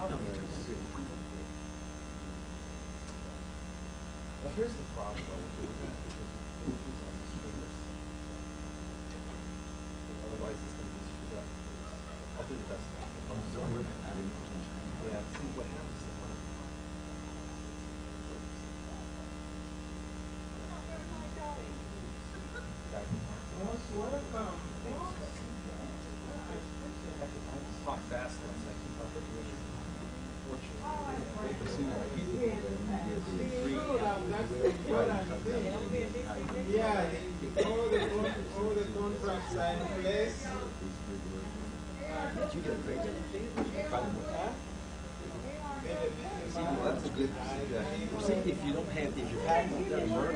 Well, here's the problem though with doing that, because it's on the streamers. Otherwise it's going to be screwed up. I'll do the best. Yeah, see what happens to one. Talk fast once I keep up with you. Yeah, all the contracts are in place. That's a good suggestion. See, if you don't have, if your patent doesn't work,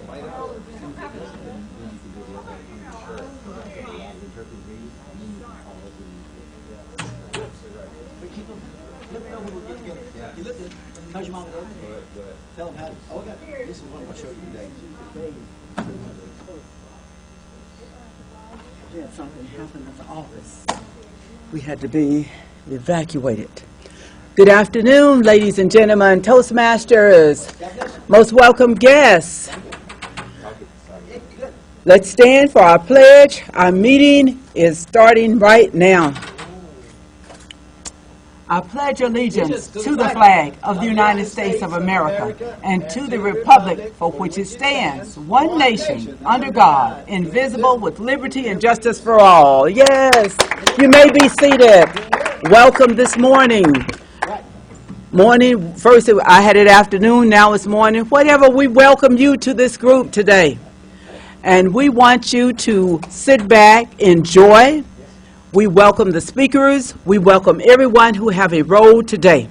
light up, then you can do the other interpret read, and then you can follow the. But keep them, let me know when we're getting together. You look at, how's your mom doing? Good. Tell them how, oh, okay, this is what I'm going to show you today. We had something happen at the office. We had to be evacuated. Good afternoon, ladies and gentlemen, Toastmasters, most welcome guests. Let's stand for our pledge. Our meeting is starting right now. I pledge allegiance to the flag of the United States of America and to the republic for which it stands, one nation, under God, indivisible, with liberty and justice for all. Yes, you may be seated. Welcome this morning. Morning, first I had it afternoon, now it's morning. Whatever, we welcome you to this group today. And we want you to sit back, enjoy. We welcome the speakers. We welcome everyone who have a role today.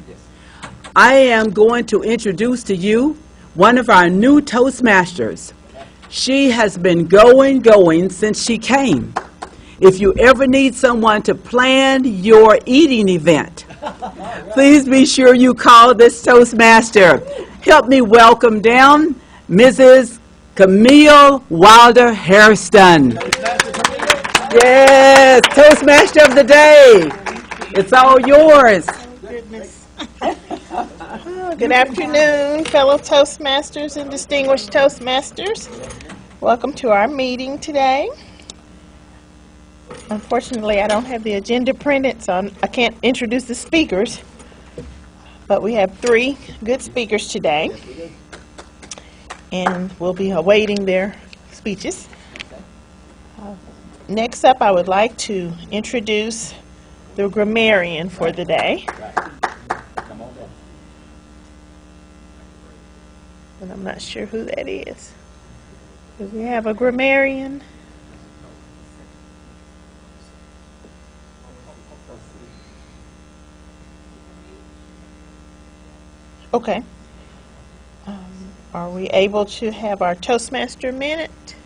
I am going to introduce to you one of our new Toastmasters. She has been going since she came. If you ever need someone to plan your eating event, please be sure you call this Toastmaster. Help me welcome down Mrs. Camille Wilder Hairston. Yes, Toastmaster of the day. It's all yours. Goodness. Good afternoon, fellow Toastmasters and distinguished Toastmasters. Welcome to our meeting today. Unfortunately, I don't have the agenda printed, so I can't introduce the speakers. But we have 3 good speakers today, and we'll be awaiting their speeches. Next up, I would like to introduce the grammarian for the day. And I'm not sure who that is. Do we have a grammarian? Okay. Are we able to have our Toastmaster minute?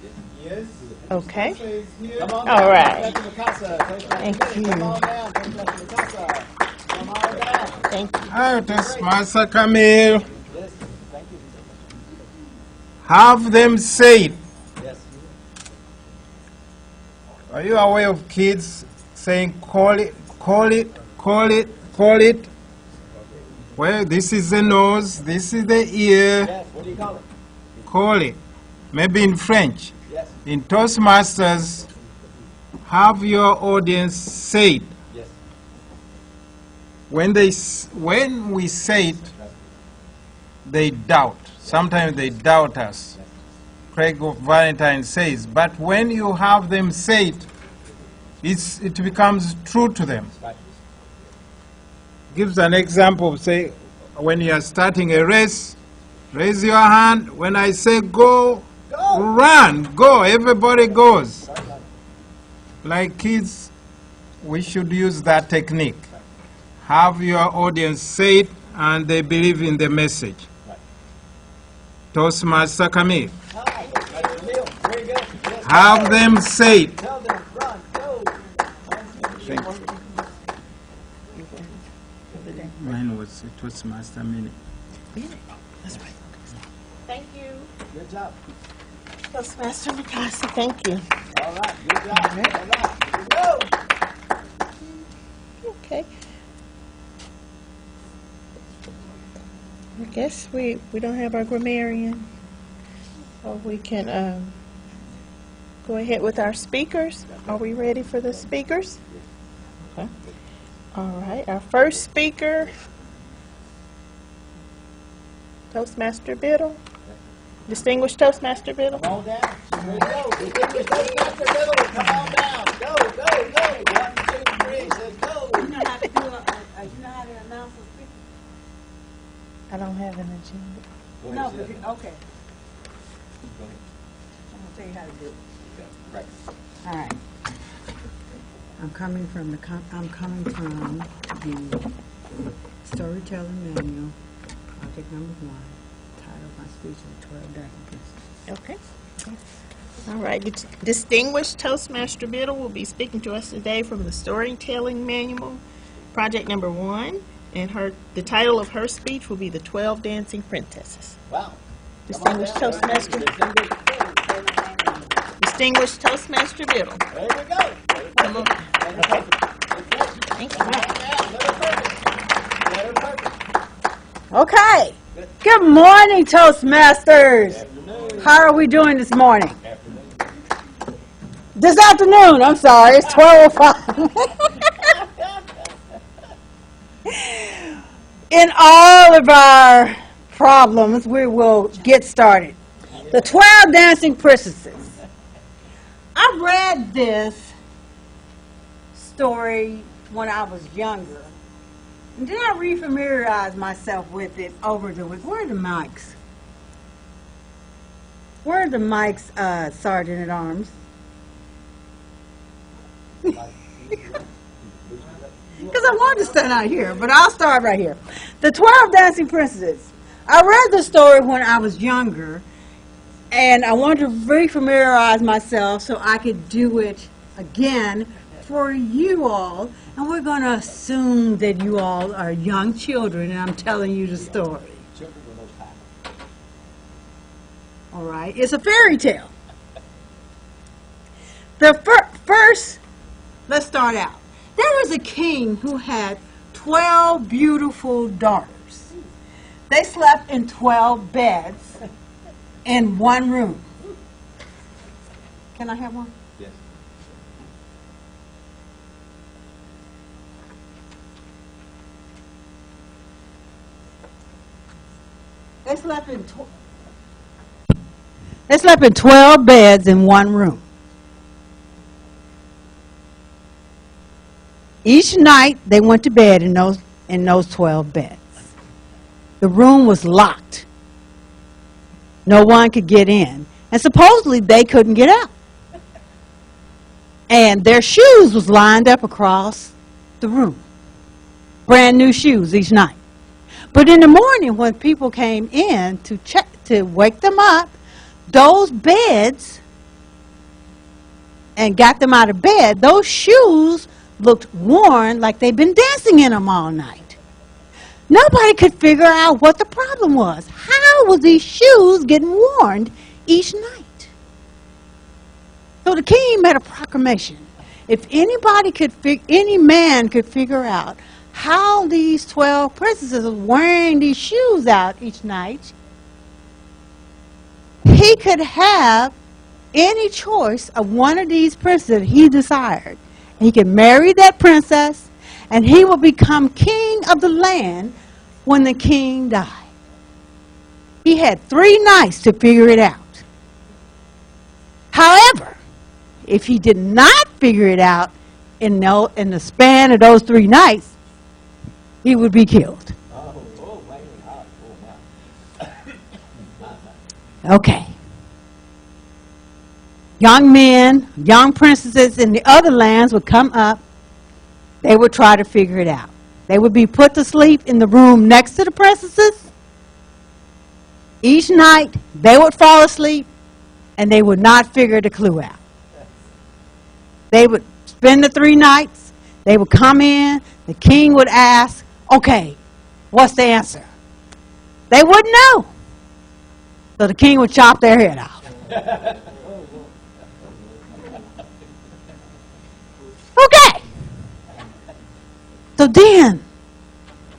Yes. Okay. Come on All right. Thank you. Thank you. Hi, Toastmaster Camille. Have them say it. Are you aware of kids saying call it, call it, call it, call it? Well, this is the nose, this is the ear. Yes, what do you call it? Call it. Maybe in French. Yes. In Toastmasters, have your audience say it. Yes. When we say it, they doubt. Sometimes they doubt us. Craig Valentine says, but when you have them say it, it becomes true to them. Right. Gives an example, say, when you are starting a race, raise your hand. When I say go, run, go, everybody goes. Like kids, we should use that technique. Have your audience say it, and they believe in the message. Toastmaster Camille. Very good. Yes. Have them say it. Tell them, run, go. Thank you. Mine was a Toastmaster minute. That's right. Thank you. Good job. Toastmaster Mikasa, thank you. All right, good job. All right, go. Okay. I guess we don't have our grammarian, so we can go ahead with our speakers. Are we ready for the speakers? Okay. All right, our first speaker, Toastmaster Biddle. Distinguished Toastmaster Biddle. Come on down. Here we go. Distinguished Toastmaster Biddle, come on down. Go, go, go. 1, 2, 3, says go. You know how to announce a speaker? I don't have an agenda. No, okay. I'm gonna tell you how to do it. Right. All right. I'm coming from the Storytelling Manual, project number 1. Title of my speech is 12 Dancing Principles. Okay. All right. Distinguished Toastmaster Biddle will be speaking to us today from the Storytelling Manual, project number 1, and the title of her speech will be The 12 Dancing Princesses. Wow. Distinguished Toastmaster. Distinguished Toastmaster Biddle. There we go. Come on. Thank you. Okay. Good morning, Toastmasters. How are we doing this morning? This afternoon, I'm sorry. It's 12:05. In all of our problems, we will get started. The 12 Dancing Princesses. I read this story when I was younger. And then I refamiliarized myself with it over the week. Where are the mics? Where are the mics, Sergeant at Arms? Because I wanted to stand out here, but I'll start right here. The 12 Dancing Princesses. I read the story when I was younger, and I wanted to refamiliarize myself so I could do it again for you all. And we're going to assume that you all are young children, and I'm telling you the story. All right? It's a fairy tale. The first, let's start out. There was a king who had 12 beautiful daughters. They slept in 12 beds in one room. Can I have one? Yes. They slept in 12 beds in one room. Each night they went to bed in those 12 beds. The room was locked. No one could get in. And supposedly they couldn't get out. And their shoes was lined up across the room. Brand new shoes each night. But in the morning when people came in to wake them up, those beds, and got them out of bed, those shoes looked worn like they'd been dancing in them all night. Nobody could figure out what the problem was. How was these shoes getting worn each night? So the king made a proclamation. If any man could figure out how these 12 princesses were wearing these shoes out each night, he could have any choice of one of these princesses he desired. He could marry that princess, and he would become king of the land when the king died. He had 3 nights to figure it out. However, if he did not figure it out in the span of those 3 nights, he would be killed. Okay. Young men, young princesses in the other lands would come up. They would try to figure it out. They would be put to sleep in the room next to the princesses. Each night, they would fall asleep, and they would not figure the clue out. They would spend the 3 nights. They would come in. The king would ask, okay, what's the answer? They wouldn't know. So the king would chop their head off. Okay. So then,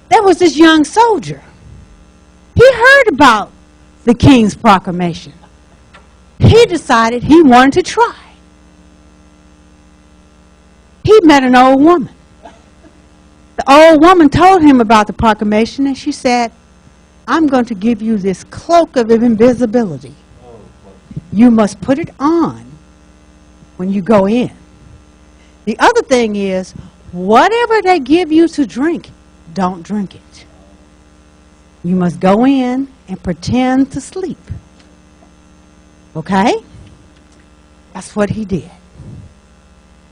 there was this young soldier. He about the king's proclamation. He decided he wanted to try. He met an old woman. The old woman told him about the proclamation, and she said, I'm going to give you this cloak of invisibility. You must put it on when you go in. The other thing is, whatever they give you to drink, don't drink it. You must go in and pretend to sleep. Okay? That's what he did.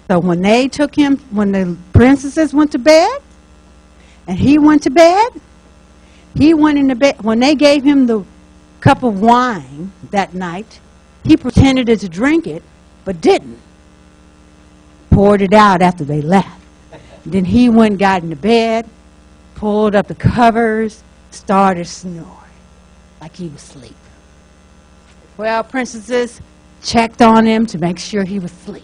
So when they took him, when the princesses went to bed, and he went to bed, he went into bed. When they gave him the cup of wine that night, he pretended to drink it, but didn't. Poured it out after they left. Then he went and got into bed, pulled up the covers, started snoring like he was asleep. 12 princesses checked on him to make sure he was asleep.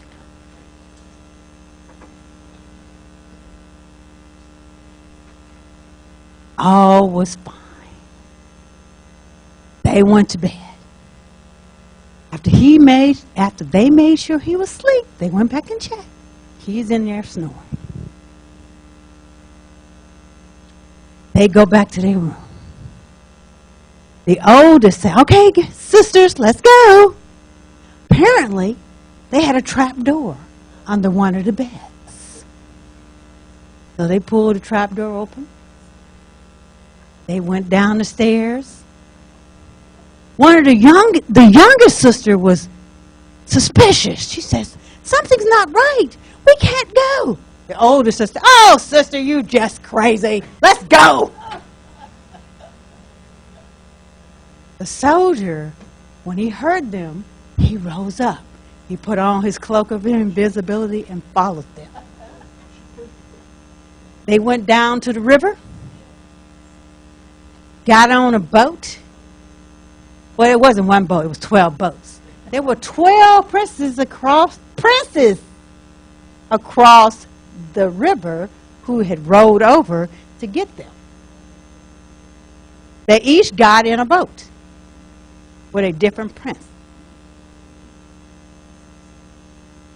All was fine. They went to bed. After they made sure he was asleep, they went back and checked. He's in there snoring. They go back to their room. The oldest said, okay, sisters, let's go. Apparently, they had a trap door under one of the beds. So they pulled the trap door open. They went down the stairs. One of the youngest sister was suspicious. She says, something's not right. We can't go. The older sister, oh, sister, you just crazy. Let's go. The soldier, when he heard them, he rose up. He put on his cloak of invisibility and followed them. They went down to the river, got on a boat. Well, it wasn't one boat, it was 12 boats. There were 12 princes across the river who had rowed over to get them. They each got in a boat with a different prince.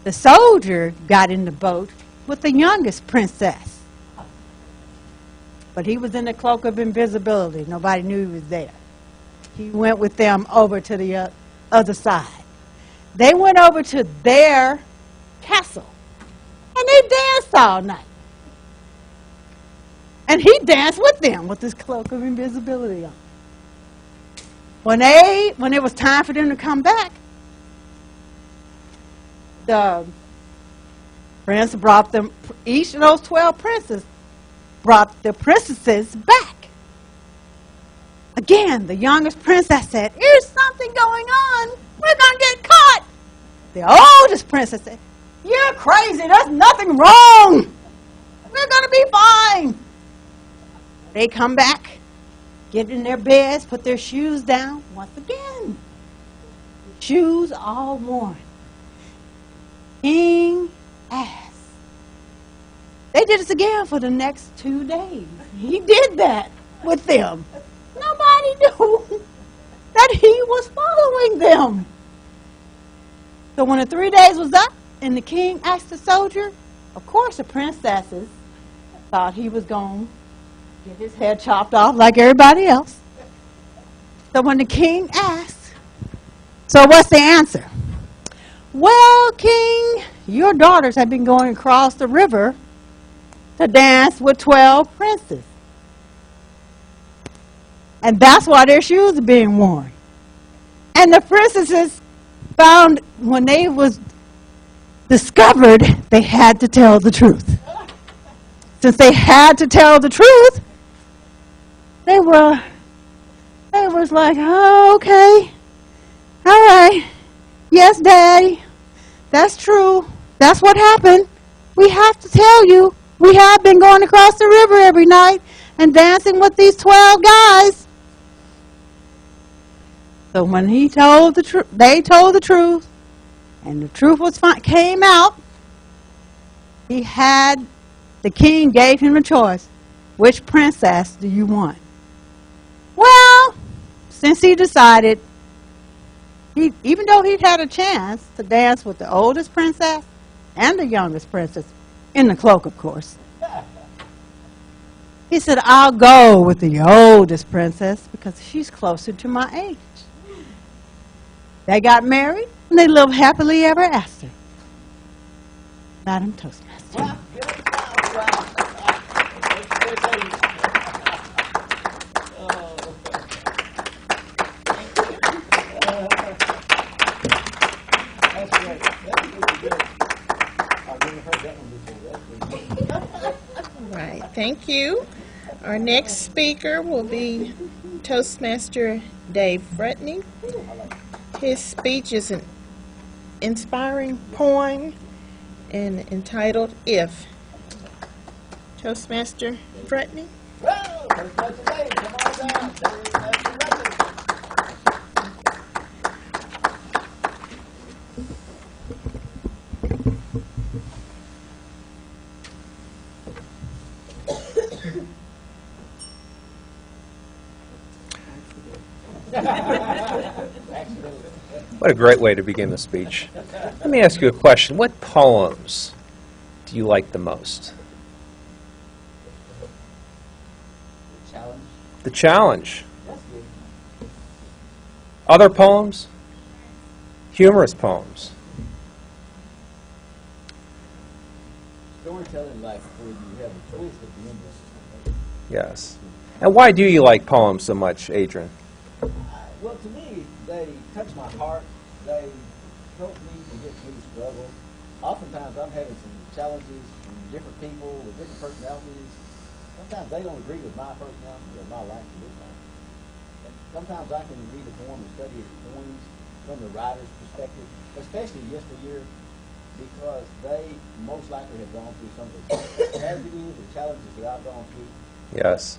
The soldier got in the boat with the youngest princess. But he was in the cloak of invisibility. Nobody knew he was there. He went with them over to the other side. They went over to their castle, and they danced all night. And he danced with them with his cloak of invisibility on. When it was time for them to come back, the prince brought them, each of those 12 princes brought the princesses back. Again, the youngest princess said, there's something going on. We're going to get caught. The oldest princess said, you're crazy. There's nothing wrong. We're going to be fine. They come back, get in their beds, put their shoes down. Once again, shoes all worn. King asked. They did this again for the next 2 days. He did that with them. Nobody knew that he was following them. So when the 3 days was up and the king asked the soldier, of course the princesses thought he was going to get his head chopped off like everybody else. So when the king asked, so what's the answer? Well, king, your daughters have been going across the river to dance with 12 princes. And that's why their shoes are being worn. And the princesses found, when they was discovered, they had to tell the truth. Since they had to tell the truth, they was like, oh, okay, all right, yes, Daddy, that's true. That's what happened. We have to tell you, we have been going across the river every night and dancing with these 12 guys. So when they told the truth, and the truth came out, the king gave him a choice. Which princess do you want? Well, since he decided, even though he'd had a chance to dance with the oldest princess and the youngest princess, in the cloak, of course, he said, I'll go with the oldest princess because she's closer to my age. They got married, and they lived happily ever after. Madam Toastmaster. All right, thank you. Our next speaker will be Toastmaster Dave Fretney. His speech is an inspiring poem and entitled If. Toastmaster Fretney. What a great way to begin the speech. Let me ask you a question. What poems do you like the most? Challenge. The Challenge. That's good. Other poems? Humorous poems. Storytelling like where you have a twist at the end of it. Yes. And why do you like poems so much, Adrian? Well, to me, they touch my heart. They help me to get through struggles. Oftentimes, I'm having some challenges from different people with different personalities. Sometimes they don't agree with my personality or my life to this life. And sometimes I can read a poem and study its poems from the writer's perspective, especially yesteryear, because they most likely have gone through some of the tragedies or challenges that I've gone through. Yes.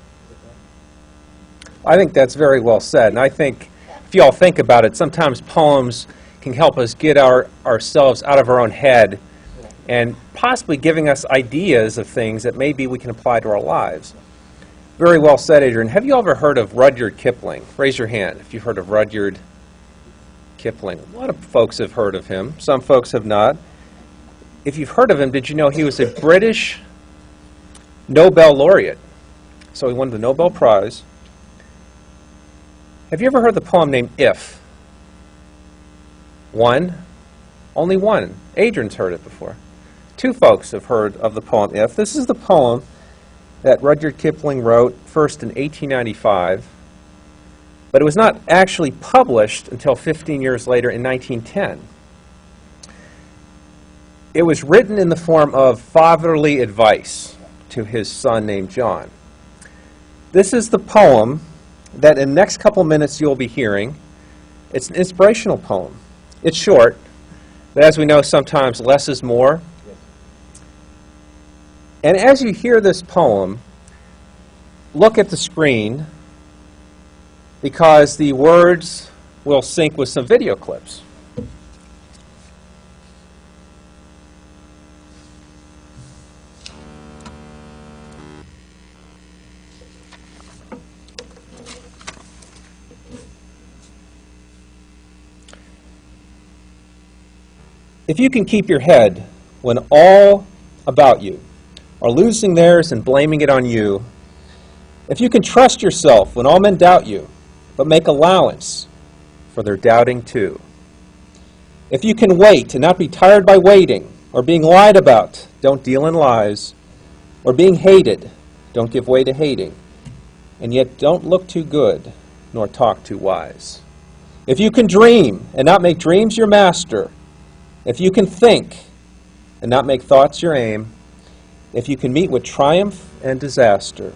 I think that's very well said. And I think, if you all think about it, sometimes poems can help us get ourselves out of our own head and possibly giving us ideas of things that maybe we can apply to our lives. Very well said, Adrian. Have you ever heard of Rudyard Kipling? Raise your hand if you've heard of Rudyard Kipling. A lot of folks have heard of him. Some folks have not. If you've heard of him, did you know he was a British Nobel laureate? So he won the Nobel Prize. Have you ever heard the poem named If? One? Only one. Adrian's heard it before. Two folks have heard of the poem If. This is the poem that Rudyard Kipling wrote first in 1895, but it was not actually published until 15 years later in 1910. It was written in the form of fatherly advice to his son named John. This is the poem that in the next couple minutes you'll be hearing. It's an inspirational poem. It's short, but as we know, sometimes less is more. And as you hear this poem, look at the screen because the words will sync with some video clips. If you can keep your head when all about you are losing theirs and blaming it on you, if you can trust yourself when all men doubt you, but make allowance for their doubting too, if you can wait and not be tired by waiting, or being lied about, don't deal in lies, or being hated, don't give way to hating, and yet don't look too good, nor talk too wise. If you can dream and not make dreams your master, if you can think and not make thoughts your aim, if you can meet with triumph and disaster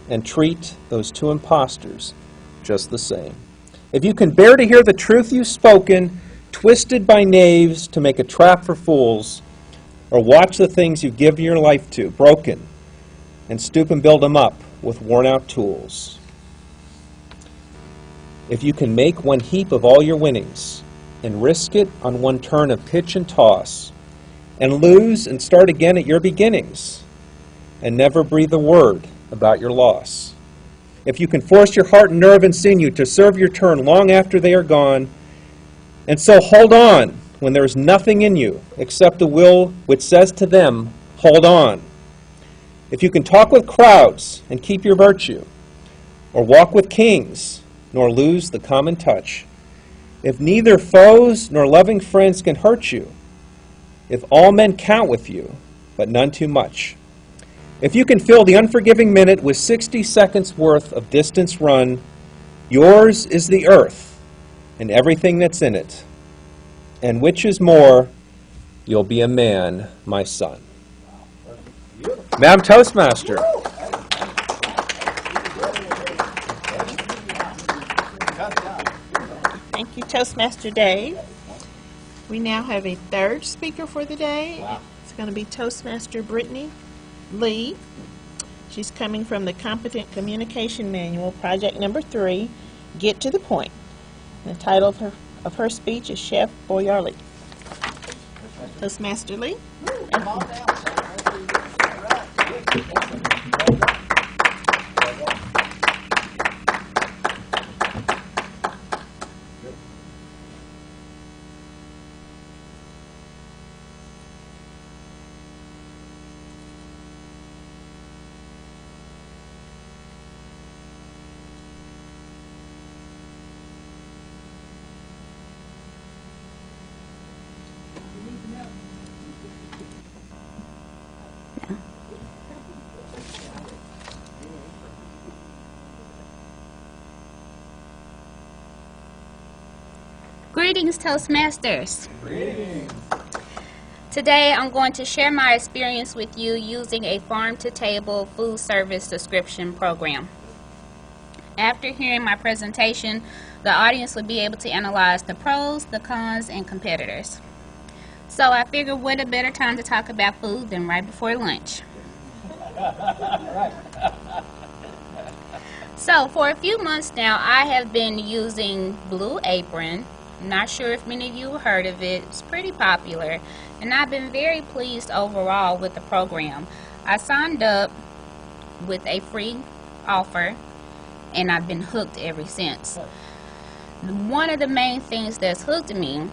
and treat those two impostors just the same, if you can bear to hear the truth you've spoken, twisted by knaves to make a trap for fools, or watch the things you give your life to broken and stoop and build them up with worn-out tools, if you can make one heap of all your winnings and risk it on one turn of pitch and toss, and lose and start again at your beginnings, and never breathe a word about your loss. if you can force your heart and nerve and sinew to serve your turn long after they are gone, and so hold on when there is nothing in you except the will which says to them, hold on. If you can talk with crowds and keep your virtue, or walk with kings, nor lose the common touch, if neither foes nor loving friends can hurt you, if all men count with you, but none too much, if you can fill the unforgiving minute with 60 seconds worth of distance run, yours is the earth and everything that's in it. And which is more, you'll be a man, my son. Madam Toastmaster. Thank you, Toastmaster Dave. We now have a third speaker for the day. It's going to be Toastmaster Brittany Lee. She's coming from the Competent Communication Manual, project number 3, Get to the Point. The title of her speech is Chef Boyardee. Toastmaster Lee. Greetings, Toastmasters. Greetings. Today I'm going to share my experience with you using a farm-to-table food service subscription program. After hearing my presentation, the audience will be able to analyze the pros, the cons, and competitors. So I figured what a better time to talk about food than right before lunch. So for a few months now, I have been using Blue Apron. Not sure if many of you have heard of it. It's pretty popular, and I've been very pleased overall with the program. I signed up with a free offer, and I've been hooked ever since. One of the main things that's hooked me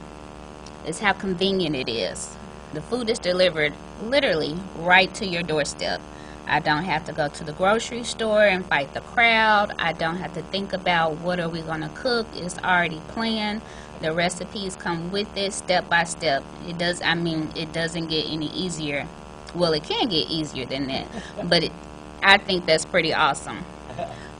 is how convenient it is. The food is delivered literally right to your doorstep. I don't have to go to the grocery store and fight the crowd. I don't have to think about what are we going to cook. It's already planned. The recipes come with it step by step. It doesn't get any easier. Well, it can get easier than that, but I think that's pretty awesome.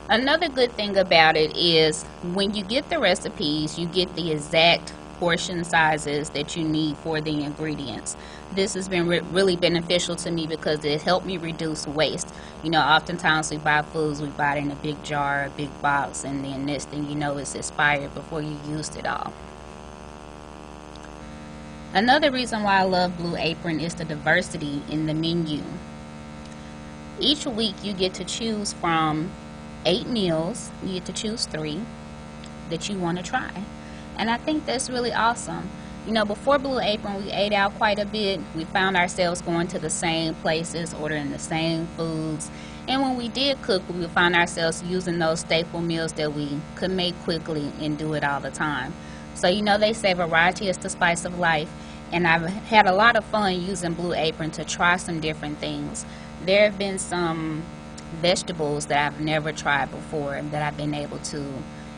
Another good thing about it is when you get the recipes, you get the exact portion sizes that you need for the ingredients. This has been really beneficial to me because it helped me reduce waste. You know, oftentimes we buy foods, we buy it in a big jar, a big box, and then next thing you know, it's expired before you used it all. Another reason why I love Blue Apron is the diversity in the menu. Each week you get to choose from 8 meals. You get to choose 3 that you want to try. And I think that's really awesome. You know, before Blue Apron, we ate out quite a bit. We found ourselves going to the same places, ordering the same foods. And when we did cook, we would find ourselves using those staple meals that we could make quickly and do it all the time. So, you know, they say variety is the spice of life. And I've had a lot of fun using Blue Apron to try some different things. There have been some vegetables that I've never tried before that I've been able to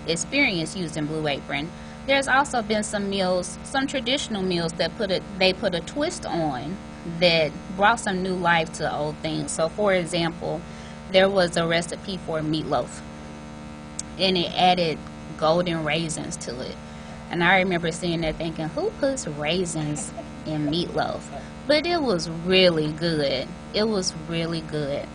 experience using Blue Apron. There's also been some meals, some traditional meals that they put a twist on that brought some new life to old things. So for example, there was a recipe for meatloaf, and it added golden raisins to it. And I remember seeing that thinking, who puts raisins in meatloaf? But it was really good. It was really good.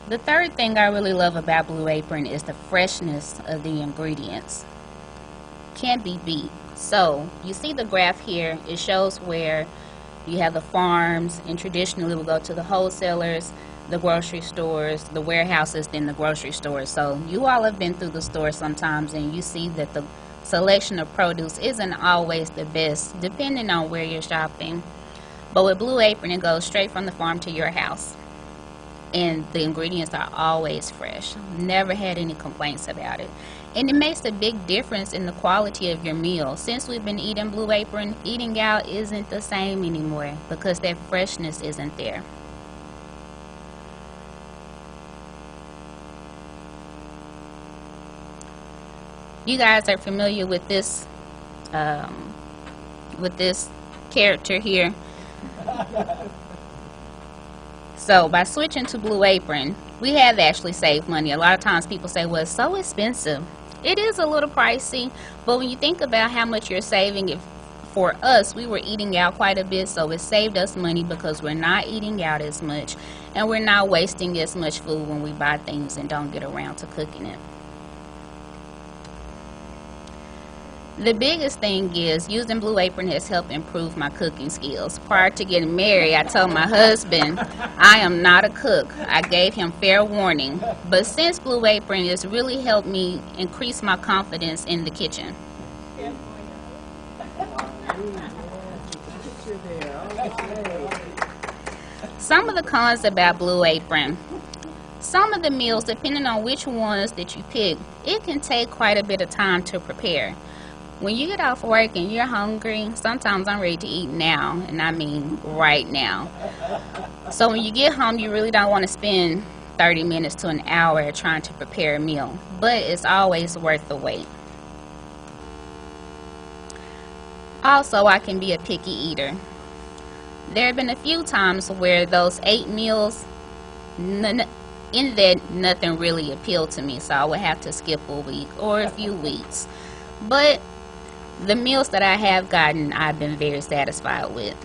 The third thing I really love about Blue Apron is the freshness of the ingredients. Can't be beat. So, you see the graph here, it shows where you have the farms, and traditionally we'll go to the wholesalers, the grocery stores, the warehouses, then the grocery stores. So, you all have been through the store sometimes, and you see that the selection of produce isn't always the best, depending on where you're shopping. But with Blue Apron, it goes straight from the farm to your house. and the ingredients are always fresh. Never had any complaints about it. And it makes a big difference in the quality of your meal. Since we've been eating Blue Apron, eating out isn't the same anymore because that freshness isn't there. You guys are familiar with this character here. So by switching to Blue Apron, we have actually saved money. A lot of times people say, well, it's so expensive. It is a little pricey, but when you think about how much you're saving, if for us, we were eating out quite a bit, so it saved us money because we're not eating out as much, and we're not wasting as much food when we buy things and don't get around to cooking it. The biggest thing is using Blue Apron has helped improve my cooking skills. Prior to getting married, I told my husband I am not a cook. I gave him fair warning. But since Blue Apron, it's really helped me increase my confidence in the kitchen. Some of the cons about Blue Apron. Some of the meals, depending on which ones that you pick, it can take quite a bit of time to prepare. When you get off work and you're hungry, sometimes I'm ready to eat now, and I mean right now. So when you get home, you really don't want to spend 30 minutes to an hour trying to prepare a meal, but it's always worth the wait. Also, I can be a picky eater. There have been a few times where those 8 meals, in that nothing really appealed to me, so I would have to skip a week or a few weeks. But the meals that I have gotten, I've been very satisfied with.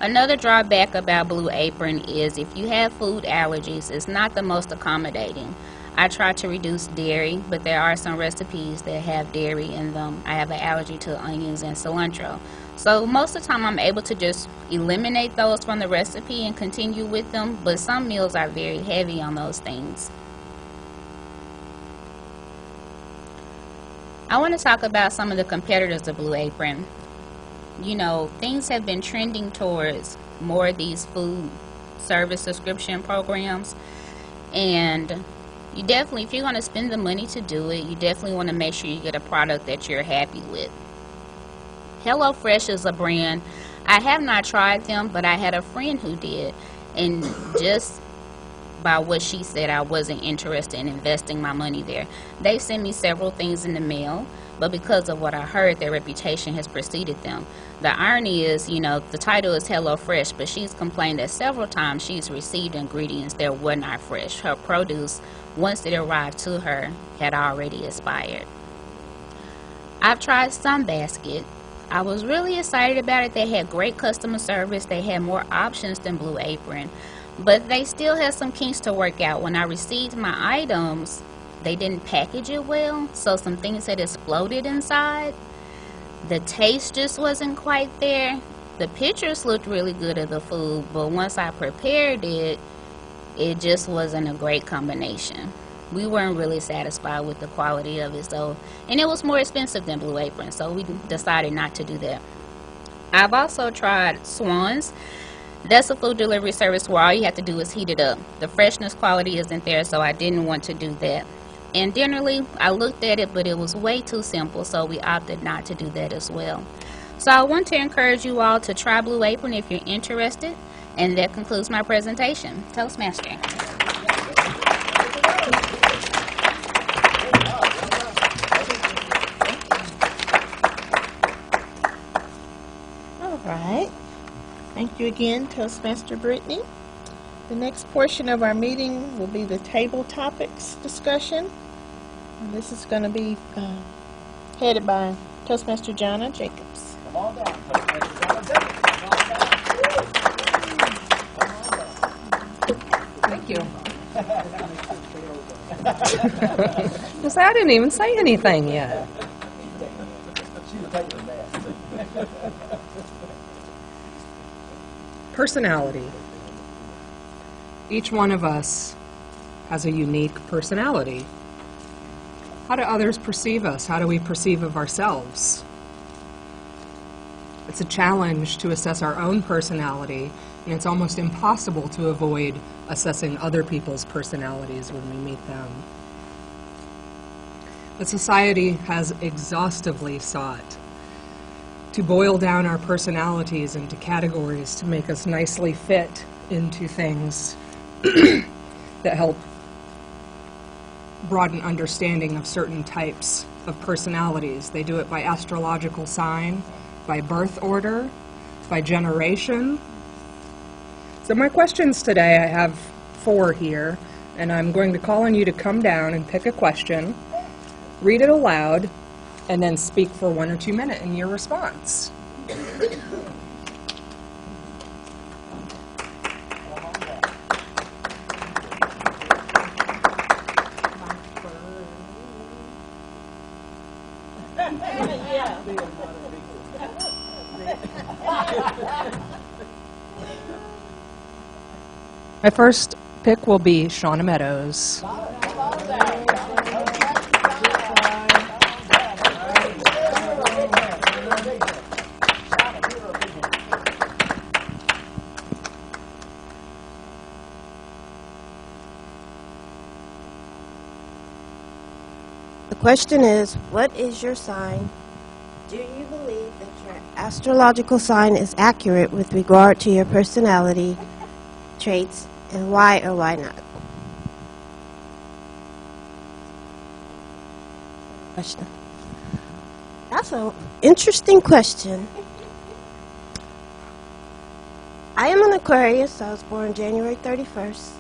Another drawback about Blue Apron is if you have food allergies, it's not the most accommodating. I try to reduce dairy, but there are some recipes that have dairy in them. I have an allergy to onions and cilantro. So most of the time I'm able to just eliminate those from the recipe and continue with them, but some meals are very heavy on those things. I want to talk about some of the competitors of Blue Apron. You know, things have been trending towards more of these food service subscription programs, and you definitely, if you're going to spend the money to do it, you definitely want to make sure you get a product that you're happy with. HelloFresh is a brand. I have not tried them, but I had a friend who did, and just by what she said, I wasn't interested in investing my money there. They sent me several things in the mail, but because of what I heard, their reputation has preceded them. The irony is, you know, the title is HelloFresh, but she's complained that several times she's received ingredients that were not fresh. Her produce, once it arrived to her, had already expired. I've tried Sunbasket. I was really excited about it. They had great customer service. They had more options than Blue Apron. But they still had some kinks to work out. When I received my items, they didn't package it well, so some things had exploded inside. The taste just wasn't quite there. The pictures looked really good of the food, but once I prepared it, it just wasn't a great combination. We weren't really satisfied with the quality of it, and it was more expensive than Blue Apron, so we decided not to do that. I've also tried Swans. That's a food delivery service where all you have to do is heat it up. The freshness quality isn't there, so I didn't want to do that. And Dinnerly, I looked at it, but it was way too simple, so we opted not to do that as well. So I want to encourage you all to try Blue Apron if you're interested, and that concludes my presentation. Toastmaster. All right. Thank you again, Toastmaster Brittany. The next portion of our meeting will be the table topics discussion. And this is going to be headed by Toastmaster Jonna Jacobs. Come on down, Toastmaster Jonna Jacobs. Thank you. Because I didn't even say anything yet. She was taking a bath. Personality. Each one of us has a unique personality. How do others perceive us? How do we perceive of ourselves? It's a challenge to assess our own personality And it's almost impossible to avoid assessing other people's personalities when we meet them. But society has exhaustively sought to boil down our personalities into categories to make us nicely fit into things that help broaden understanding of certain types of personalities. They do it by astrological sign, by birth order, by generation. So my questions today, I have 4 here, and I'm going to call on you to come down and pick a question, read it aloud, and then speak for 1 or 2 minutes in your response. My first pick will be Shauna Meadows. The question is, what is your sign? Do you believe that your astrological sign is accurate with regard to your personality traits, and why or why not? Question. That's an interesting question. I am an Aquarius. I was born January 31st.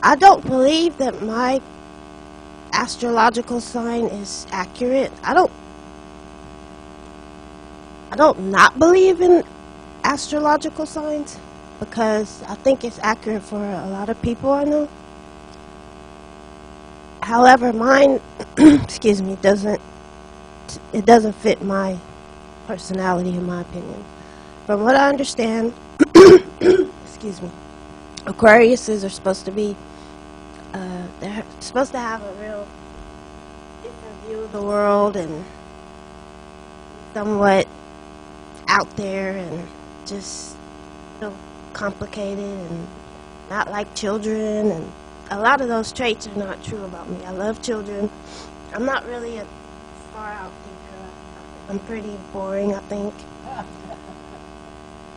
I don't believe that my astrological sign is accurate. I don't not believe in astrological signs because I think it's accurate for a lot of people I know. However, mine, excuse me, doesn't fit my personality in my opinion. From what I understand, excuse me, Aquariuses are supposed to be they're supposed to have a real different view of the world and somewhat out there and just complicated and not like children, and a lot of those traits are not true about me. I love children. I'm not really a far out thinker. I'm pretty boring, I think.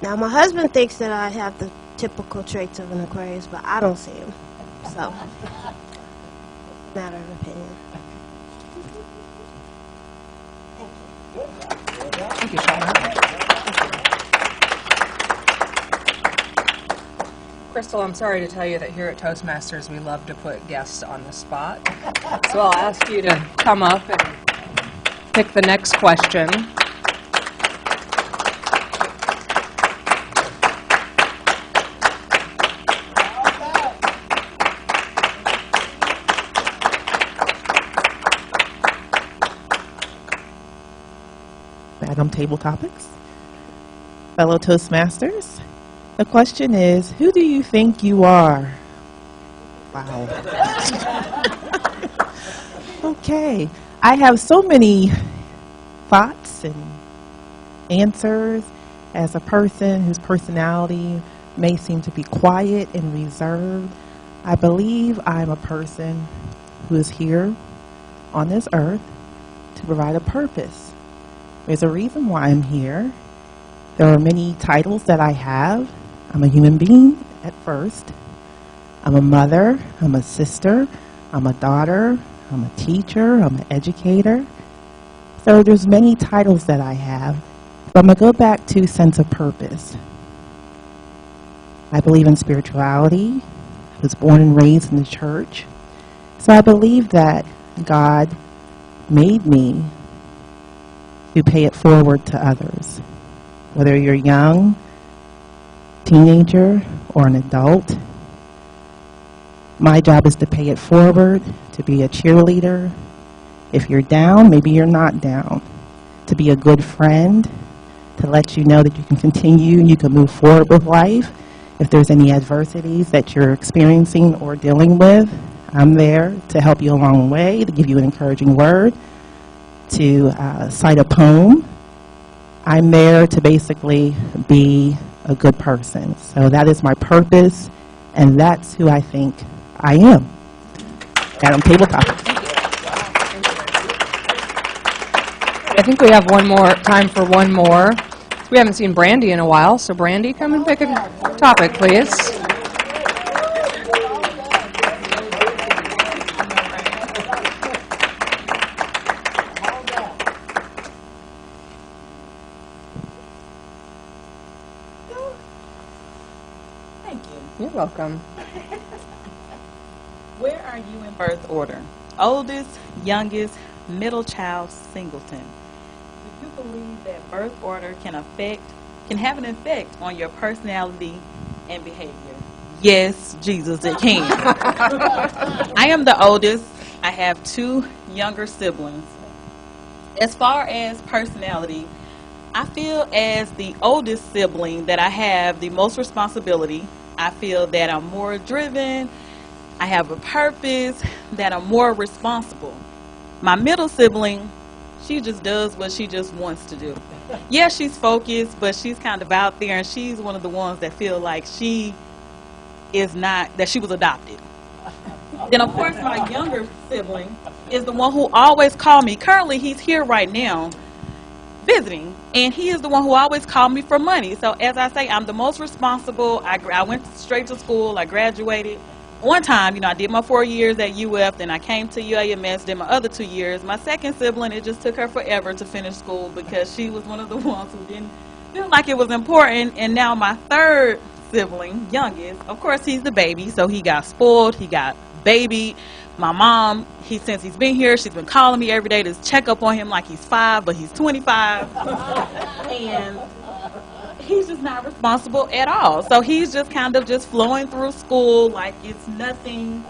Now my husband thinks that I have the typical traits of an Aquarius, but I don't see them. So, matter of opinion. Thank you, Shauna. Crystal, I'm sorry to tell you that here at Toastmasters we love to put guests on the spot. So I'll ask you to come up and pick the next question. On Table Topics. Fellow Toastmasters, the question is, who do you think you are? Wow. Okay. I have so many thoughts and answers as a person whose personality may seem to be quiet and reserved. I believe I'm a person who is here on this earth to provide a purpose. There's a reason why I'm here. There are many titles that I have. I'm a human being at first. I'm a mother. I'm a sister. I'm a daughter. I'm a teacher. I'm an educator. So there's many titles that I have. But I'm going to go back to sense of purpose. I believe in spirituality. I was born and raised in the church. So I believe that God made me to pay it forward to others. Whether you're young, teenager, or an adult, my job is to pay it forward, to be a cheerleader. If you're down, maybe you're not down. To be a good friend, to let you know that you can continue, you can move forward with life. If there's any adversities that you're experiencing or dealing with, I'm there to help you along the way, to give you an encouraging word, to cite a poem, I'm there to basically be a good person. So that is my purpose, and that's who I think I am. Madam Table Topics. I think we have time for one more. We haven't seen Brandy in a while, so Brandy, come and pick a topic, please. Thank you. You're welcome. Where are you in birth order? Oldest, youngest, middle child, singleton. Do you believe that birth order can have an effect on your personality and behavior? Yes, Jesus, it can. I am the oldest. I have 2 younger siblings. As far as personality, I feel as the oldest sibling that I have the most responsibility. I feel that I'm more driven, I have a purpose, that I'm more responsible. My middle sibling, she just does what she just wants to do. Yeah, she's focused, but she's kind of out there, and she's one of the ones that feel like she was adopted. Then, of course, my younger sibling is the one who always calls me. Currently, he's here right now visiting, and he is the one who always called me for money. So, as I say, I'm the most responsible. I went straight to school. I graduated on time. I did my 4 years at UF, then I came to UAMS, did my other 2 years. My second sibling, it just took her forever to finish school because she was one of the ones who didn't feel like it was important. And now my third sibling, youngest, of course, he's the baby, so he got spoiled, he got babied. My mom, since he's been here, she's been calling me every day to check up on him like he's 5, but he's 25. And he's just not responsible at all. So he's just kind of just flowing through school like it's nothing,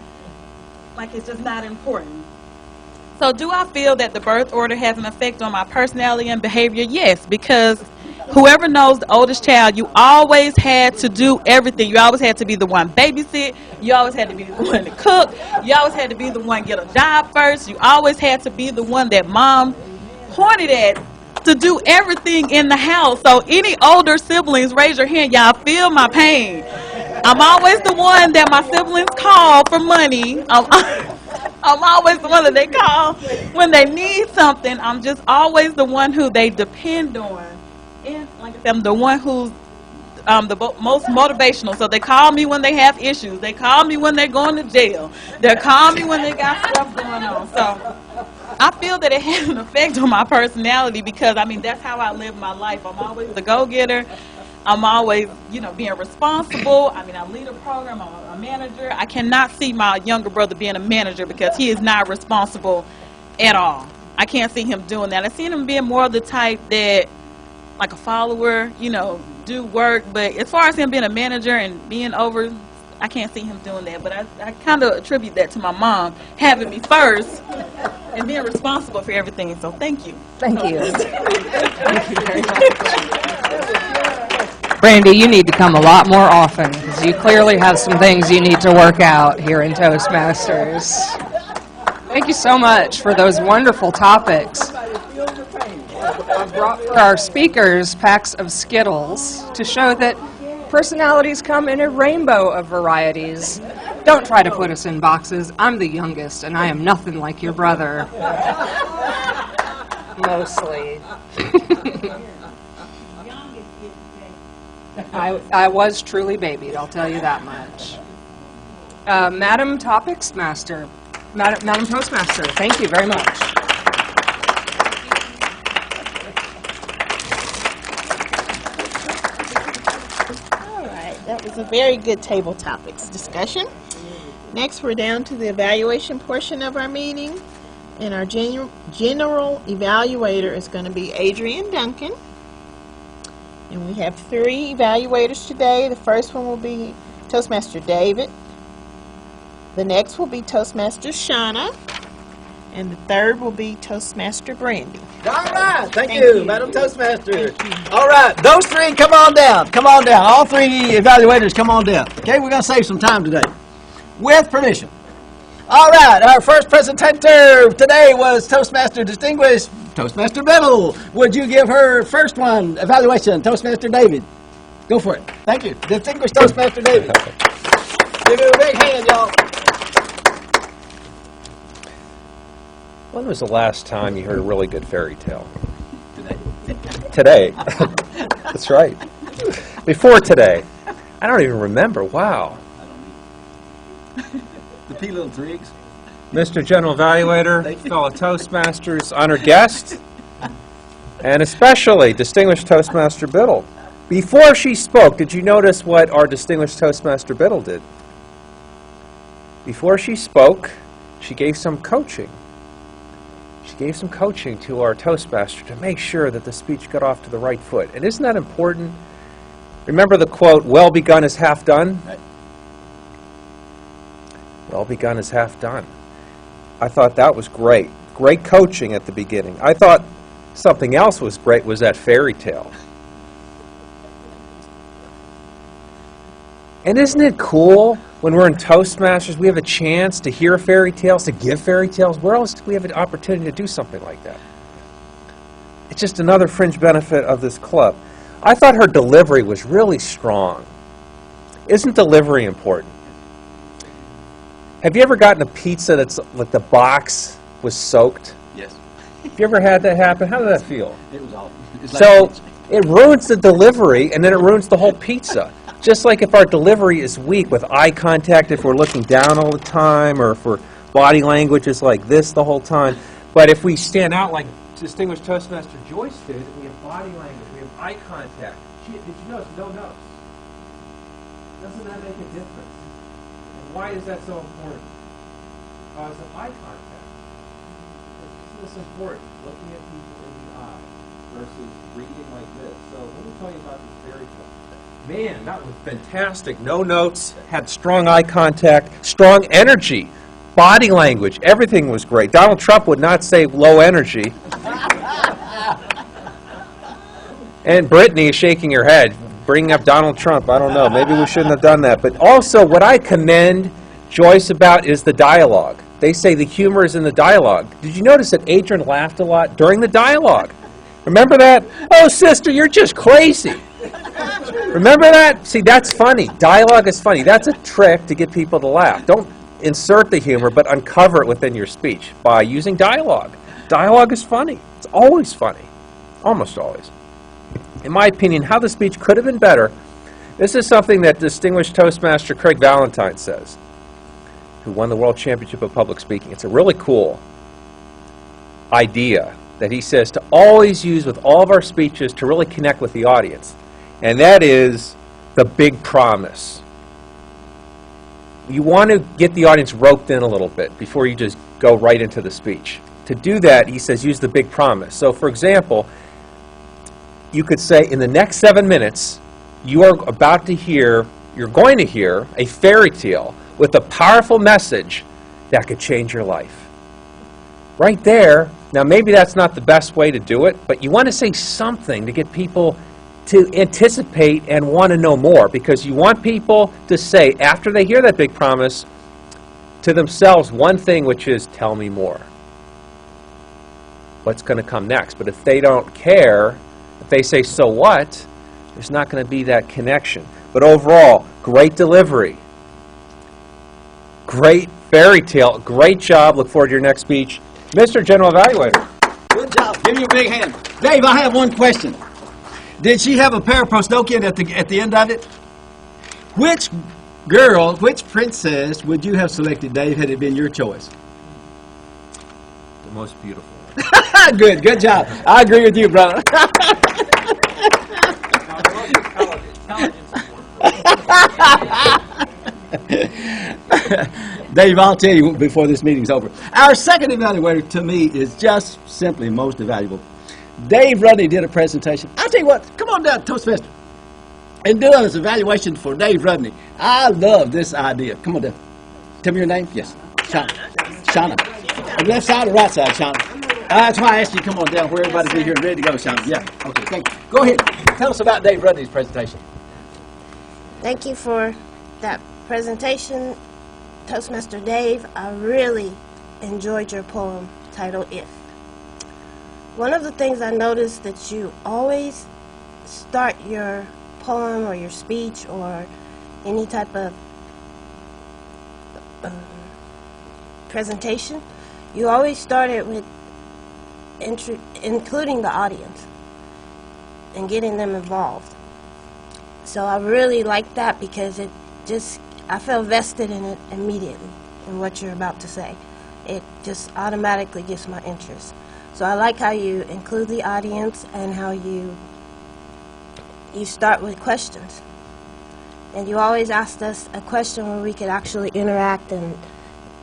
like it's just not important. So do I feel that the birth order has an effect on my personality and behavior? Yes, because whoever knows the oldest child, you always had to do everything. You always had to be the one babysit. You always had to be the one to cook. You always had to be the one get a job first. You always had to be the one that mom pointed at to do everything in the house. So any older siblings, raise your hand. Y'all feel my pain. I'm always the one that my siblings call for money. I'm always the one that they call when they need something. I'm just always the one who they depend on. And like I said, I'm the one who's the most motivational. So they call me when they have issues. They call me when they're going to jail. They call me when they got stuff going on. So I feel that it has an effect on my personality because, that's how I live my life. I'm always the go-getter. I'm always, being responsible. I lead a program. I'm a manager. I cannot see my younger brother being a manager because he is not responsible at all. I can't see him doing that. I see him being more of the type that, like a follower, do work. But as far as him being a manager and being over, I can't see him doing that. But I kind of attribute that to my mom having me first and being responsible for everything. So thank you. Thank you. Thank you very much. Brandy, you need to come a lot more often because you clearly have some things you need to work out here in Toastmasters. Thank you so much for those wonderful topics. I brought for our speakers packs of Skittles to show that personalities come in a rainbow of varieties. Don't try to put us in boxes. I'm the youngest, and I am nothing like your brother. Mostly. I was truly babied, I'll tell you that much. Madam Topics Master, Madam Toastmaster, thank you very much. All right, that was a very good table topics discussion. Next, we're down to the evaluation portion of our meeting, and our general evaluator is going to be Adrian Duncan. And we have 3 evaluators today. The first one will be Toastmaster David. The next will be Toastmaster Shauna. And the third will be Toastmaster Brandy. All right. Thank you, Madam Toastmaster. All right. Those 3, come on down. Come on down. All 3 evaluators, come on down. Okay, we're going to save some time today. With permission, All right, our first presenter today was Toastmaster Distinguished Toastmaster Biddle. Would you give her first one evaluation, Toastmaster David? Go for it. Thank you. Distinguished Toastmaster David. Give him a big hand, y'all. When was the last time you heard a really good fairy tale? Today. That's right. Before today. I don't even remember. Wow. The P Little Triggs. Mr. General Evaluator, fellow Toastmasters, honored guest, and especially distinguished Toastmaster Biddle. Before she spoke, did you notice what our distinguished Toastmaster Biddle did? Before she spoke, she gave some coaching. She gave some coaching to our Toastmaster to make sure that the speech got off to the right foot. And isn't that important? Remember the quote, well begun is half done? Right. Well begun is half done. I thought that was great. Great coaching at the beginning. I thought something else was great was that fairy tale. And isn't it cool when we're in Toastmasters, we have a chance to hear fairy tales, to give fairy tales? Where else do we have an opportunity to do something like that? It's just another fringe benefit of this club. I thought her delivery was really strong. Isn't delivery important? Have you ever gotten a pizza that's like the box was soaked? Yes. Have you ever had that happen? How did that feel? It was awful. So it ruins the delivery, and then it ruins the whole pizza. Just like if our delivery is weak with eye contact, if we're looking down all the time, or if our body language is like this the whole time. But if we stand out like distinguished Toastmaster Joyce did, and we have body language, we have eye contact. Did you notice? No notes. Doesn't that make a difference? And why is that so important? Because of eye contact. Isn't this important? Looking at people in the eye versus reading like this. So let me tell you about this fairy tale. Man, that was fantastic. No notes, had strong eye contact, strong energy, body language, everything was great. Donald Trump would not say low energy. And Brittany is shaking her head, bringing up Donald Trump. I don't know, maybe we shouldn't have done that. But also, what I commend Joyce about is the dialogue. They say the humor is in the dialogue. Did you notice that Adrian laughed a lot during the dialogue? Remember that? Oh, sister, you're just crazy. Remember that? See, that's funny. Dialogue is funny. That's a trick to get people to laugh. Don't insert the humor, but uncover it within your speech by using dialogue. Dialogue is funny. It's always funny. Almost always. In my opinion, how the speech could have been better, this is something that distinguished Toastmaster Craig Valentine says, who won the World Championship of Public Speaking. It's a really cool idea that he says to always use with all of our speeches to really connect with the audience. And that is the big promise. You want to get the audience roped in a little bit before you just go right into the speech. To do that, he says, use the big promise. So, for example, you could say, in the next 7 minutes, you are about to hear, you're going to hear a fairy tale with a powerful message that could change your life. Right there, now maybe that's not the best way to do it, but you want to say something to get people to anticipate and want to know more, because you want people to say, after they hear that big promise, to themselves one thing, which is, tell me more. What's going to come next? But if they don't care, if they say, so what, there's not going to be that connection. But overall, great delivery. Great fairy tale. Great job. Look forward to your next speech. Mr. General Evaluator. Good job. Give you a big hand. Dave, I have one question. Did she have a pair of Prostokian at the end of it? Which girl, which princess would you have selected, Dave, had it been your choice? The most beautiful. Good job. I agree with you, brother. Dave, I'll tell you before this meeting's over. Our second evaluator, to me, is just simply most valuable. Dave Rudney did a presentation. I'll tell you what, come on down to Toastmaster and do this evaluation for Dave Rudney. I love this idea. Come on down. Tell me your name. Yes. Shauna. Shauna. On the left side or right side, Shauna? That's why I asked you to come on down where everybody's be here and ready to go, Shauna. Yeah. Okay, thank you. Go ahead. Tell us about Dave Rudney's presentation. Thank you for that presentation. Toastmaster Dave, I really enjoyed your poem titled If. One of the things I noticed that you always start your poem or your speech or any type of presentation, you always started with including the audience and getting them involved. So I really like that because I felt vested in it immediately in what you're about to say. It just automatically gets my interest. So I like how you include the audience and how you start with questions. And you always asked us a question where we could actually interact and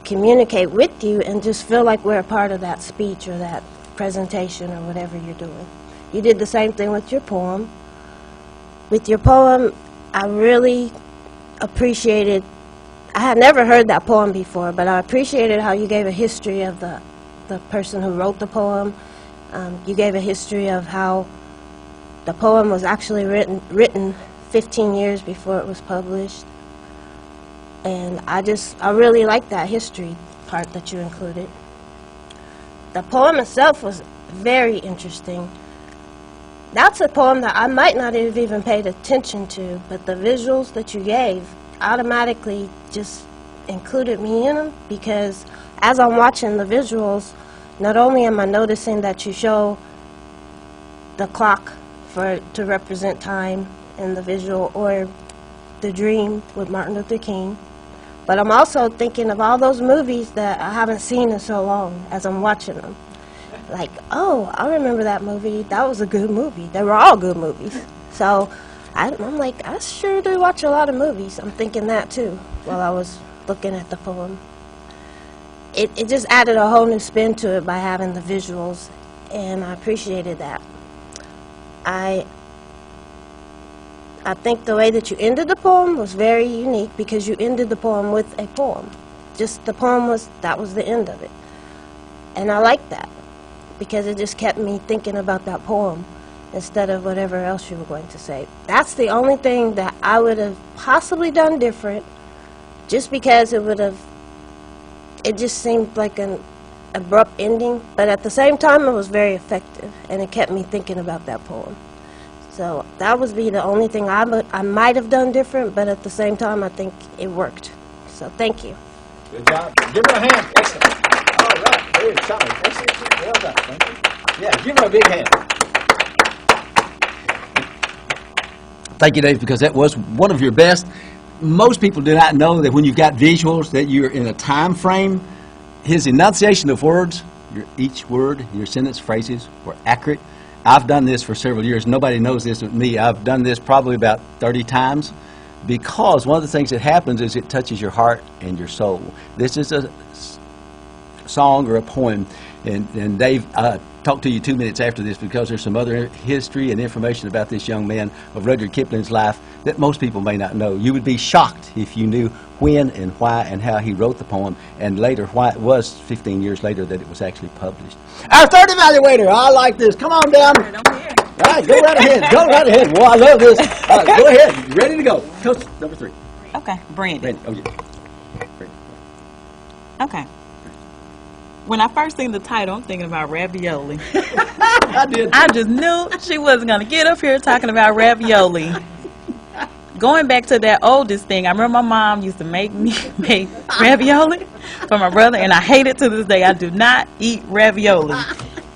communicate with you and just feel like we're a part of that speech or that presentation or whatever you're doing. You did the same thing with your poem. With your poem, I really appreciated, I had never heard that poem before, but I appreciated how you gave a history of the person who wrote the poem. You gave a history of how the poem was actually written 15 years before it was published. And I really liked that history part that you included. The poem itself was very interesting. That's a poem that I might not have even paid attention to, but the visuals that you gave automatically just included me in them, because as I'm watching the visuals, not only am I noticing that you show the clock to represent time in the visual, or the dream with Martin Luther King, but I'm also thinking of all those movies that I haven't seen in so long as I'm watching them. Like, oh, I remember that movie. That was a good movie. They were all good movies. So I'm like, I sure do watch a lot of movies. I'm thinking that too while I was looking at the poem. It just added a whole new spin to it by having the visuals, and I appreciated that. I think the way that you ended the poem was very unique, because you ended the poem with a poem. Just the poem that was the end of it. And I liked that, because it just kept me thinking about that poem instead of whatever else you were going to say. That's the only thing that I would have possibly done different, just because it just seemed like an abrupt ending, but at the same time it was very effective, and it kept me thinking about that poem. So that would be the only thing I might have done different, but at the same time I think it worked. So thank you. Good job. Give her a hand. Excellent. All right. Very exciting. Excellent. Well done. Thank you. Yeah, give her a big hand. Thank you, Dave, because that was one of your best. Most people do not know that when you've got visuals that you're in a time frame. His enunciation of words, each word, your sentence phrases were accurate. I've done this for several years. Nobody knows this but me. I've done this probably about 30 times, because one of the things that happens is it touches your heart and your soul. This is a song or a poem, and Dave, talk to you 2 minutes after this, because there's some other history and information about this young man of Rudyard Kipling's life that most people may not know. You would be shocked if you knew when and why and how he wrote the poem, and later why it was 15 years later that it was actually published. Our third evaluator, I like this. Come on down. All right, go right ahead. Go right ahead. Well, I love this. All right, go ahead. You ready to go? Coach number 3. Okay, Brandon. Oh, yeah. Brandon. Okay. When I first seen the title, I'm thinking about ravioli. I did. I just knew she wasn't going to get up here talking about ravioli. Going back to that oldest thing, I remember my mom used to make me make ravioli for my brother, and I hate it to this day. I do not eat ravioli.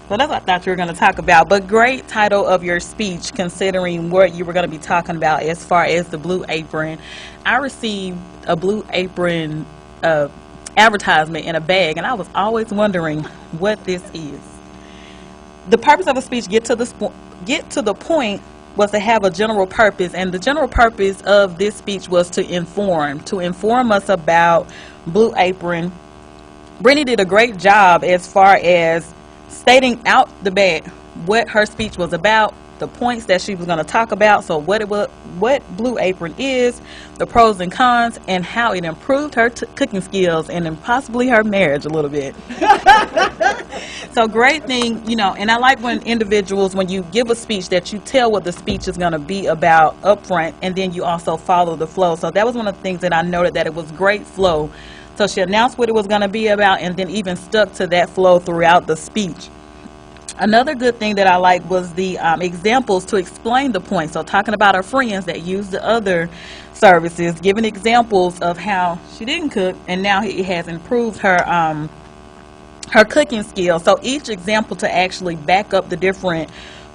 So that's what I thought you were going to talk about. But great title of your speech, considering what you were going to be talking about as far as the Blue Apron. I received a Blue Apron advertisement in a bag, and I was always wondering what this is. The purpose of the speech, get to the point, was to have a general purpose, and the general purpose of this speech was to inform us about Blue Apron. Brittany did a great job as far as stating out the bat what her speech was about, the points that she was going to talk about, so what Blue Apron is, the pros and cons, and how it improved her cooking skills and then possibly her marriage a little bit. So great thing, and I like when individuals, when you give a speech, that you tell what the speech is going to be about up front, and then you also follow the flow. So that was one of the things that I noted, that it was great flow So she announced what it was going to be about and then even stuck to that flow throughout the speech. Another good thing that I liked was the examples to explain the point. So talking about her friends that use the other services, giving examples of how she didn't cook and now it has improved her her cooking skills. So each example to actually back up the different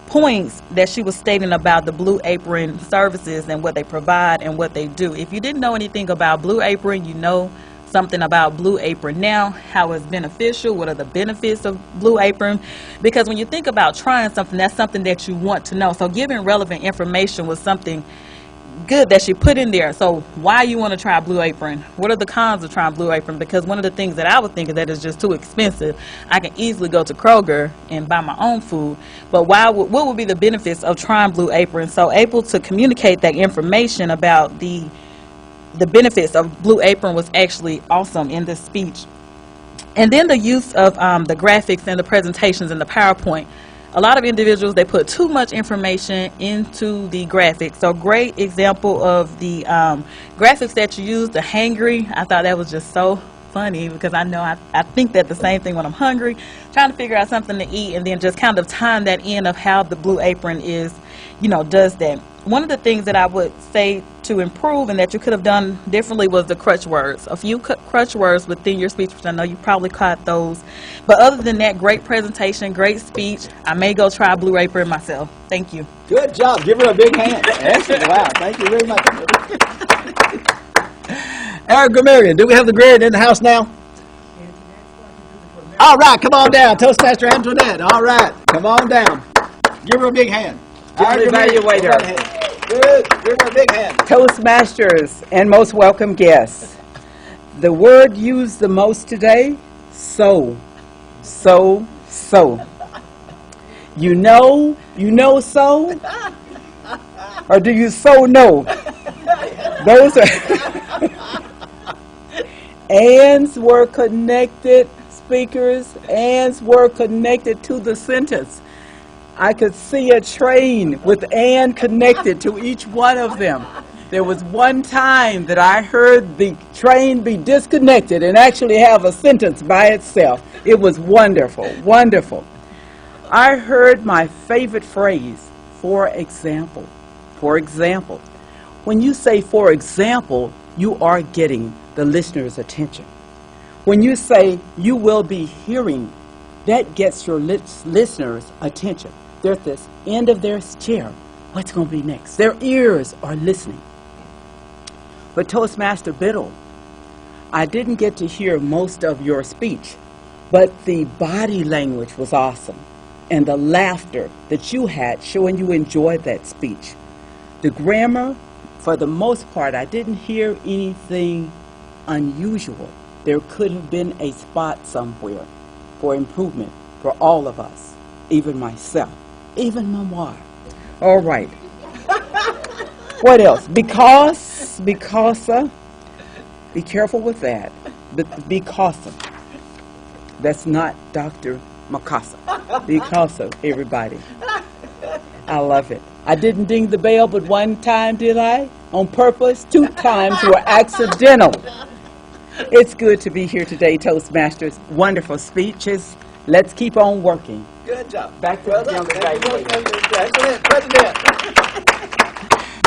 points that she was stating about the Blue Apron services and what they provide and what they do. If you didn't know anything about Blue Apron, you know something about Blue Apron now, how it's beneficial, what are the benefits of Blue Apron, because when you think about trying something, that's something that you want to know. So giving relevant information was something good that she put in there. So why you want to try Blue Apron? What are the cons of trying Blue Apron? Because one of the things that I would think is that it's just too expensive. I can easily go to Kroger and buy my own food, but what would be the benefits of trying Blue Apron? So able to communicate that information about the benefits of Blue Apron was actually awesome in this speech. And then the use of the graphics and the presentations and the PowerPoint. A lot of individuals, they put too much information into the graphics. So great example of the graphics that you use, the hangry. I thought that was just so funny because I know I think that the same thing when I'm hungry, trying to figure out something to eat, and then just kind of tying that in of how the Blue Apron is, does that. One of the things that I would say to improve and that you could have done differently was the crutch words. A few crutch words within your speech, which I know you probably caught those. But other than that, great presentation, great speech. I may go try Blue Apron myself. Thank you. Good job. Give her a big hand. Excellent. Wow. Thank you very much. Our grammarian. Do we have the grammarian in the house now? All right. Come on down. Toastmaster Antoinette. All right. Come on down. Give her a big hand. Our evaluator. Good. Give her a big hand. Toastmasters and most welcome guests. The word used the most today, so. You know so? Or do you so know? Those are ands were connected, speakers, ands were connected to the sentence. I could see a train with and connected to each one of them. There was one time that I heard the train be disconnected and actually have a sentence by itself. It was wonderful, wonderful. I heard my favorite phrase, for example. For example. When you say for example, you are getting the listener's attention. When you say you will be hearing, that gets your listener's attention. They're at the end of their chair. What's going to be next? Their ears are listening. But Toastmaster Biddle, I didn't get to hear most of your speech, but the body language was awesome. And the laughter that you had showing you enjoyed that speech. The grammar, for the most part, I didn't hear anything unusual. There could have been a spot somewhere for improvement for all of us, even myself. Even memoir. All right. What else? Because, be careful with that. Because, that's not Dr. Mikasa. Because, everybody. I love it. I didn't ding the bell but one time, did I? On purpose. 2 times were accidental. It's good to be here today, Toastmasters. Wonderful speeches. Let's keep on working. Good job. Back to the younger guy.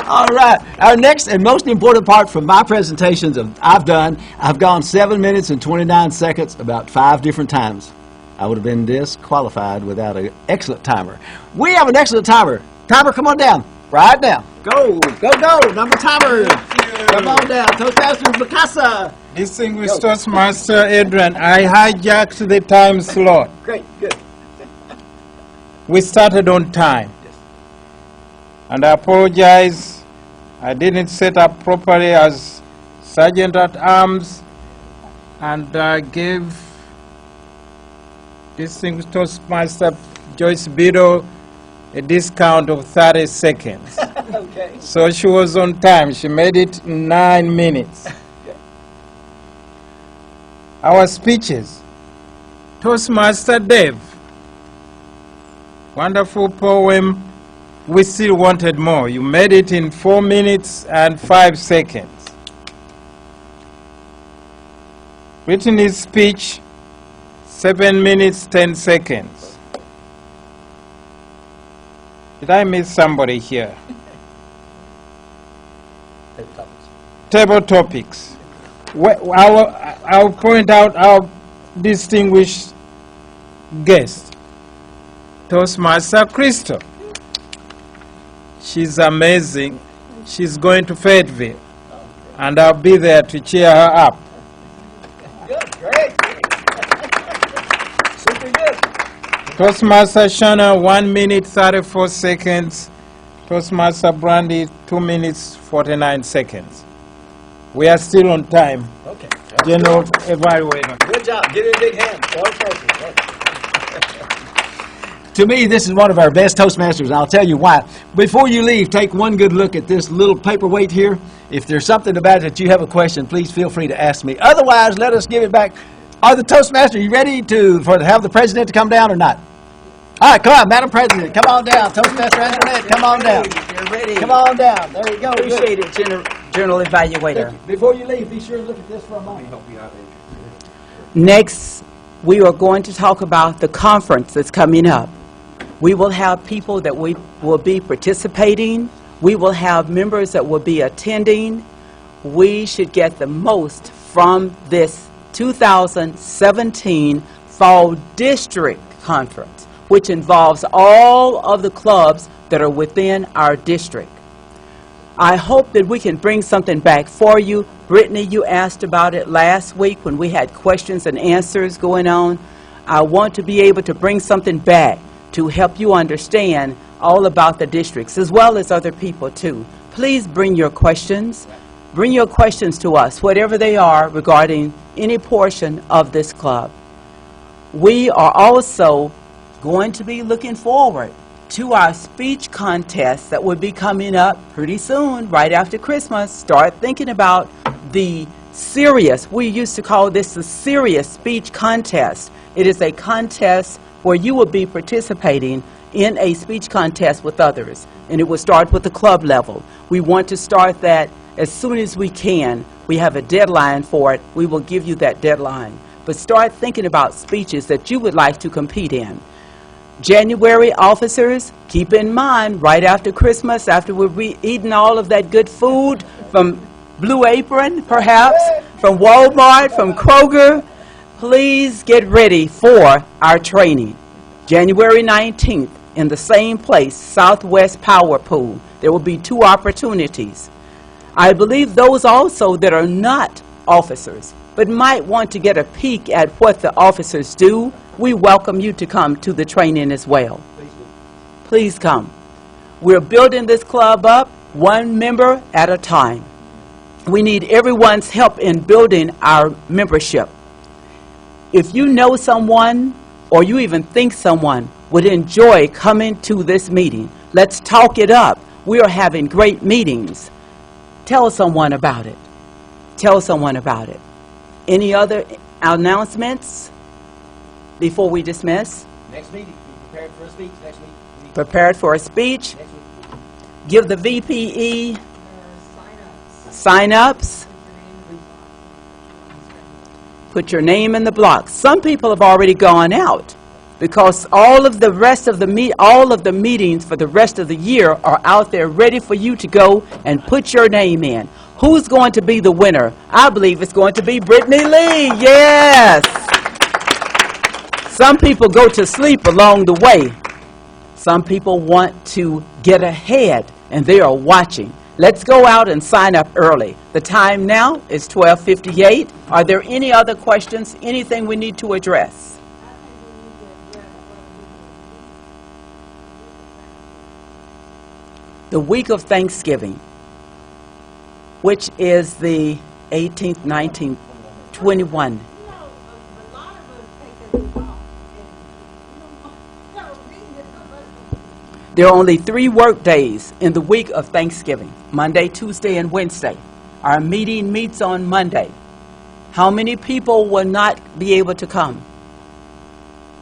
All right. Our next and most important part from my presentations I've gone 7 minutes and 29 seconds about 5 different times. I would have been disqualified without an excellent timer. We have an excellent timer. Timer, come on down. Right now. Go. Number timer. Come on down. Toastmasters Mikasa. Distinguished Toastmaster Adrian, I hijacked the time slot. Great. Good. We started on time. And I apologize, I didn't set up properly as Sergeant at Arms, and I gave distinguished Toastmaster Joyce Biddle a discount of 30 seconds. Okay. So she was on time. She made it 9 minutes. Our speeches. Toastmaster Dave. Wonderful poem. We still wanted more. You made it in 4 minutes and 5 seconds. Written speech, 7 minutes, 10 seconds. Did I miss somebody here? Table topics. I'll point out our distinguished guest, Toastmaster Crystal. She's amazing. She's going to Fayetteville, and I'll be there to cheer her up. Good, great. Super good. Toastmaster Shannon, 1 minute, 34 seconds. Toastmaster Brandy, 2 minutes, 49 seconds. We are still on time. Okay. General Evaluator. Good job. Give it a big hand. To me, this is one of our best Toastmasters, and I'll tell you why. Before you leave, take one good look at this little paperweight here. If there's something about it that you have a question, please feel free to ask me. Otherwise, let us give it back. Are the Toastmasters, you ready to have the President to come down or not? All right, come on, Madam President. Come on down. Toastmaster Antoinette, come on down. You're ready. Come on down. There you go. Appreciate it, General Evaluator. Before you leave, be sure to look at this for a moment. Next, we are going to talk about the conference that's coming up. We will have people that we will be participating. We will have members that will be attending. We should get the most from this 2017 Fall District Conference, which involves all of the clubs that are within our district. I hope that we can bring something back for you. Brittany, you asked about it last week when we had questions and answers going on. I want to be able to bring something back to help you understand all about the districts, as well as other people too. Please bring your questions. Bring your questions to us, whatever they are, regarding any portion of this club. We are also going to be looking forward to our speech contest that will be coming up pretty soon, right after Christmas. Start thinking about the serious, we used to call this the serious speech contest. It is a contest where you will be participating in a speech contest with others, and it will start with the club level. We want to start that as soon as we can. We have a deadline for it. We will give you that deadline. But start thinking about speeches that you would like to compete in. January officers, keep in mind, right after Christmas, after we've eaten all of that good food from Blue Apron, perhaps, from Walmart, from Kroger, please get ready for our training. January 19th, in the same place, Southwest Power Pool. There will be 2 opportunities. I believe those also that are not officers, but might want to get a peek at what the officers do, we welcome you to come to the training as well. Please come. We're building this club up 1 member at a time. We need everyone's help in building our membership. If you know someone, or you even think someone would enjoy coming to this meeting, let's talk it up. We are having great meetings. Tell someone about it. Tell someone about it. Any other announcements before we dismiss? Next meeting, be prepared for a speech next week. Prepared for a speech? Next week. Give the VPE sign-ups. Put your name in the block. Some people have already gone out because all of the rest of the meetings for the rest of the year are out there ready for you to go and put your name in. Who's going to be the winner? I believe it's going to be Brittany Lee. Yes. Some people go to sleep along the way. Some people want to get ahead, and they are watching. Let's go out and sign up early. The time now is 12:58. Are there any other questions, anything we need to address? The week of Thanksgiving, which is the 18th, 19th, 21. There are only 3 work days in the week of Thanksgiving, Monday, Tuesday, and Wednesday. Our meeting meets on Monday. How many people will not be able to come?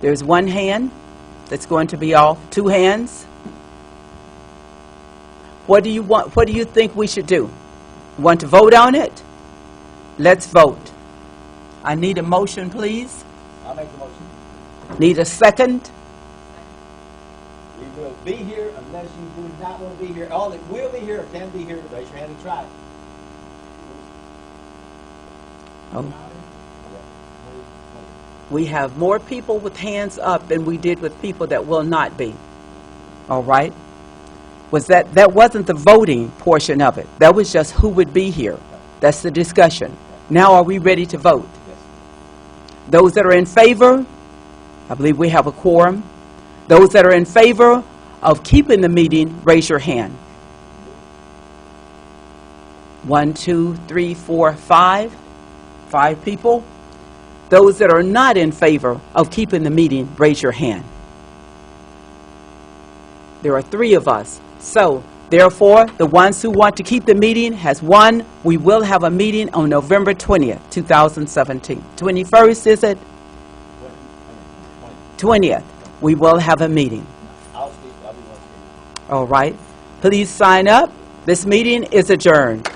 There's 1 hand that's going to be off, 2 hands. What do you want? What do you think we should do? Want to vote on it? Let's vote. I need a motion, please. I'll make the motion. Need a second? We will be here unless you do not want to be here. All that will be here or can be here, raise your hand and try it. Oh. We have more people with hands up than we did with people that will not be. All right? That wasn't the voting portion of it. That was just who would be here. That's the discussion. Now are we ready to vote? Those that are in favor, I believe we have a quorum. Those that are in favor of keeping the meeting, raise your hand. 1, 2, 3, 4, 5. 5 people. Those that are not in favor of keeping the meeting, raise your hand. There are 3 of us. So, therefore, the ones who want to keep the meeting has won. We will have a meeting on November 20th, 2017. 21st, is it? 20th. We will have a meeting. I'll speak. I'll be one speaker. All right. Please sign up. This meeting is adjourned.